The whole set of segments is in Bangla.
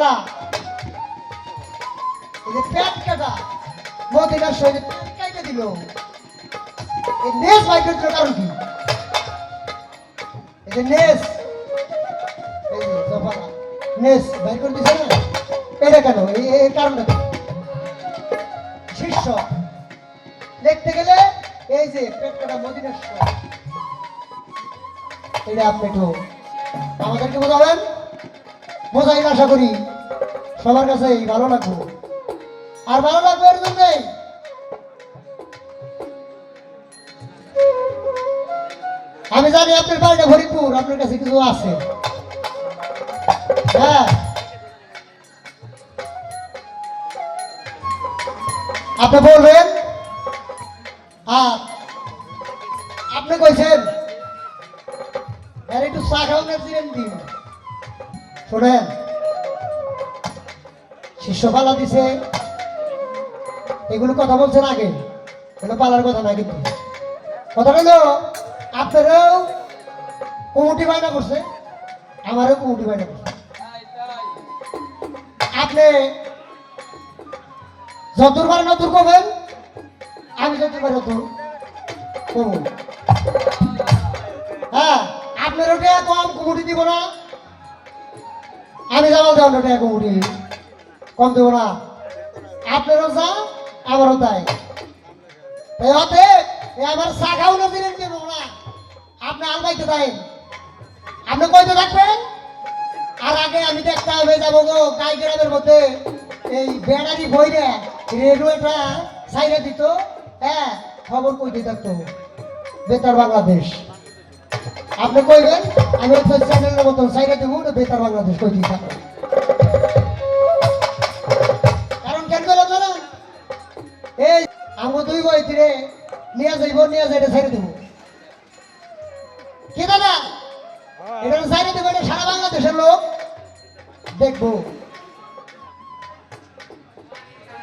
ফালা এই যে পেট কাটা মদিনার শরীরে পেট কাটে দিল এই নেস বাইকের কারণ কি এই যে নেস এই যে জফালা নেস বাইক করে দিছে না এটা কেন এই কারণটা শিষ্য দেখতে গেলে এই যে পেট কাটা মদিনার শরীর এটা আপনি একটু আমাদেরকে বোঝাবেন বোঝাই আশা করি সবার কাছে ভালো লাগবে আর ভালো লাগবে এর জন্য আমি জানি আপনার বাড়িটা হরিপুর আপনার কাছে কিছু আছে হ্যাঁ আপনি বলবেন আর আপনি কইছেন আর একটু চা খাওয়ানোর দিলেন দিন শোনেন শিষ্য পালা দিছে এগুলো কথা বলছেন আগে এগুলো পালার কথা না কিন্তু কথা হলো আপনারাও কমিটি বায়না করছে আমারও কমিটি বায়না করছে আপনি যতদূর পারেন অতদূর করবেন আমি যতদূর পারি অতদূর করবো হ্যাঁ আপনার ওটা কম কমিটি দিব না আমি জামাল দেওয়ার ওটা কমিটি কম দেবো না আপনারও যা আমারও তাই অতে আমার শাখাও না দিলেন কেন না আপনি আলবাইতে দেন আপনি কইতে থাকবেন আর আগে আমি দেখতে হবে যাবো গো গাই গ্রামের মধ্যে এই ব্যানারি বইরে রেডিওটা সাইডে দিত হ্যাঁ খবর কইতে থাকতো বেতার বাংলাদেশ আপনি কইবেন আমি তো চ্যানেলের মতন সাইডে দেবো বেতার বাংলাদেশ কই দিই কারণ কেন বলো না এই আমি দুই বইতে নিয়ে যাইতে সাইডে দেবো কি দাদা এটা সাইডে দেবো এটা সারা বাংলাদেশের লোক দেখবো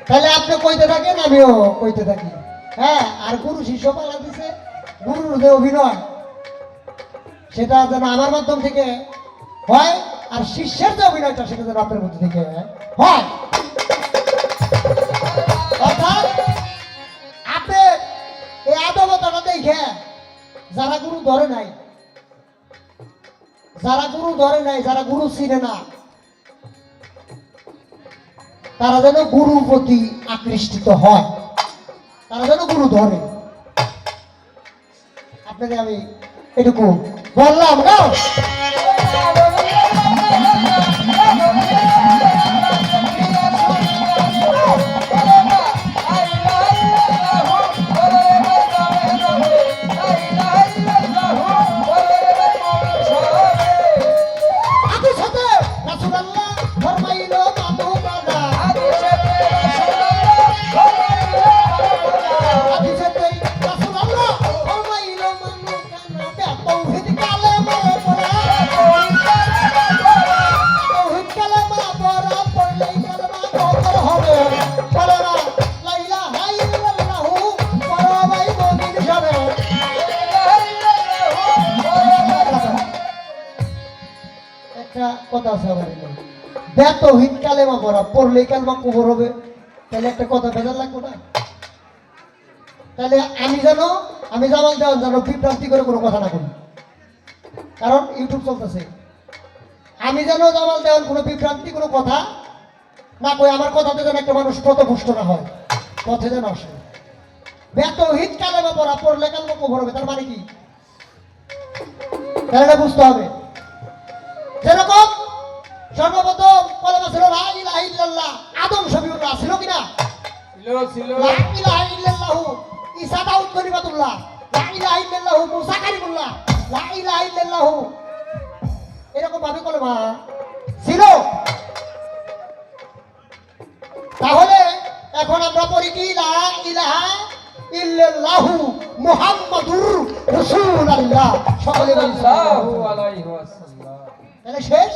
তাহলে আপনি কইতে থাকেন আমিও কইতে থাকি হ্যাঁ আর গুরু শিষ্য পালা দিছে গুরুর যে অভিনয় সেটা যেন আমার মাধ্যম থেকে হয় আর শিষ্যের যে অভিনয়টা সেটা যেন আপনার মধ্যে থেকে হয় অর্থাৎ আপনি এই আদবতাটা দেখে যারা গুরু ধরে নাই যারা গুরু চিনে না তারা যেন গুরুর প্রতি আকৃষ্টিত হয় তারা যেন গুরু ধরে আপনাকে আমি এটুকু বললাম না কথা আছে আমার বেতহিত কালেমা পড়া পড়লেই কালেমা কবর হবে তাহলে একটা কথা বেজার লাগবে না তাহলে আমি জামাল দেওয়ান যেন বিভ্রান্তি করে কোনো কথা না করি কারণ ইউটিউব চলতেছে আমি যেন জামাল দেওয়ান কোনো বিভ্রান্তি কোনো কথা না কই আমার কথাতে যেন একটা মানুষ পথভ্রষ্ট না হয় পথে যেন আসে বেতহিত কালেমা পড়া পড়লে কালেমা কবর হবে তার মানে কি তাহলে এটা বুঝতে হবে যেরকম সর্বপ্রথম কলেমা ছিল লা ইলাহা ইল্লাল্লাহ আদম শফিউল্লাহ ছিল কিনা ছিল লা ইলাহা ইল্লাল্লাহু ঈসা দাউদ কলিমাতুল্লাহ লা ইলাহা ইল্লাল্লাহু মুসা কালিমুল্লাহ লা ইলাহা ইল্লাল্লাহু এরকম ভাবে কলেমা ছিল তাহলে এখন আমরা পড়ি কি লা ইলাহা ইল্লাল্লাহু মুহাম্মাদুর রাসূলুল্লাহ সকলে সাল্লাল্লাহু আলাইহি ওয়াসাল্লাম তাহলে শেষ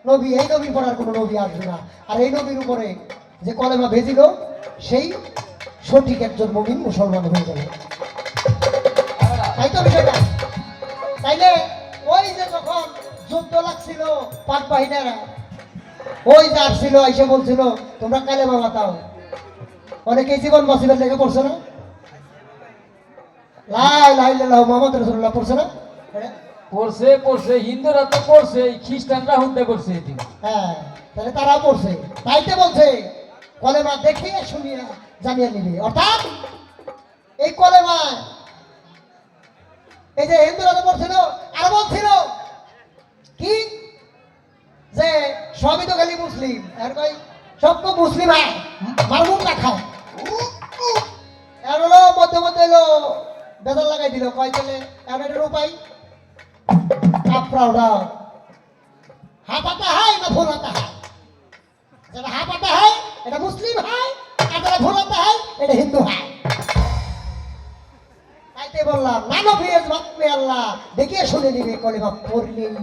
নবী এই নবী পড়ার কোনো নবী আসবে না আর এই নবীর উপরে যে কলেমা ভেজিল সেই সঠিক একজন মুমিন মুসলমান হয়ে যাবে তাই তো বিষয়টা তাইলে ওই যে যখন যুদ্ধ লাগছিল পাক বাহিনীরা ওই যে আসছিল এসে বলছিল তোমরা কালেমা মাতাও, অনেকে জীবন বাঁচিবার লেগে পড়ছে না, লাই লাই লাল্লাহু মুহাম্মদ রাসূলুল্লাহ পড়ছে না? পড়ছে পড়ছে, হিন্দুরা তো পড়ছে, খ্রিস্টানরা হুন্ডা করছে এদিন। হ্যাঁ, তাহলে তারাও পড়ছে, তাইতে বলছে কলেমা দেখিয়ে শুনিয়ে জানিয়ে নিবি। অর্থাৎ এই কলেমা এই যে হিন্দুরা তো পড়ছিল আর বলছিল কি যে সবই তো খালি মুসলিম, আর কই সব তো মুসলিম হয়, মারমুন না খায়। আর হলো মধ্যে মধ্যে এলো বেজাল লাগাই দিল, কয় চলে এমন একটা উপায় আপনারা হাঁপাতে হয় না ভোলাতে হয়, যারা হাঁপাতে হয় এটা মুসলিম হয়, আর যারা ভোলাতে হয় এটা হিন্দু হয়। তাইতে বললাম নানো ফিরে মাতমে আল্লাহ দেখিয়ে শুনে নিবে কলেমা পড়লেই।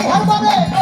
ইহার মানে